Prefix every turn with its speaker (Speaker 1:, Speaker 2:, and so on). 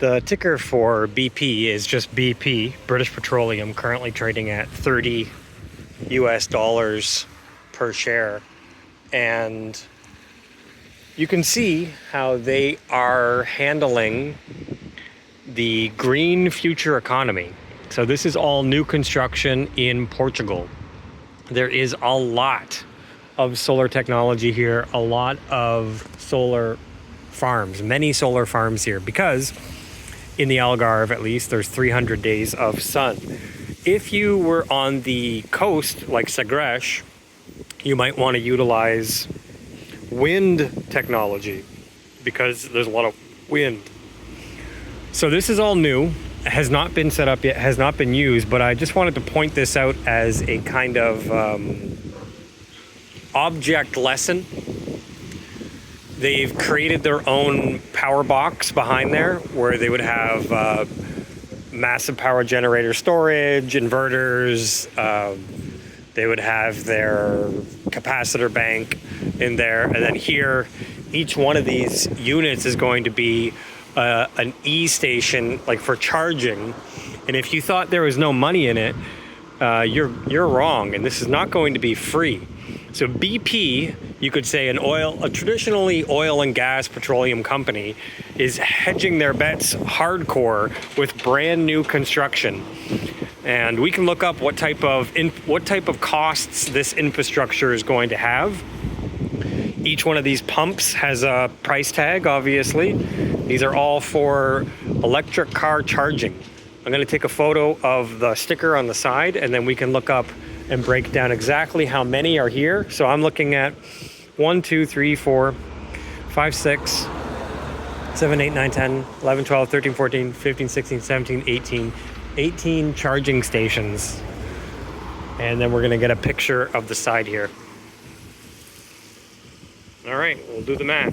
Speaker 1: The ticker for BP is just BP, British Petroleum, currently trading at $30 US per share. And you can see how they are handling the green future economy. So this is all new construction in Portugal. There is a lot of solar technology here, a lot of solar farms, many solar farms here, because in the Algarve, at least, there's 300 days of sun. If you were on the coast, like Sagres, you might want to utilize wind technology because there's a lot of wind. So this is all new, has not been set up yet, has not been used, but I just wanted to point this out as a kind of object lesson. They've created their own power box behind there where they would have massive power generator storage, inverters. They would have their capacitor bank in there. And then here, each one of these units is going to be an e-station, like for charging. And if you thought there was no money in it, you're wrong. And this is not going to be free. So BP, you could say a traditionally oil and gas petroleum company, is hedging their bets hardcore with brand new construction. And we can look up what type of costs this infrastructure is going to have. Each one of these pumps has a price tag, obviously. These are all for electric car charging. I'm going to take a photo of the sticker on the side, and then we can look up and break down exactly how many are here. So I'm looking at 1, 2, 3, 4, 5, 6, 7, 8, 9, 10, 11, 12, 13, 14, 15, 16, 17, 18 charging stations. And then we're gonna get a picture of the side here. All right, we'll do the math.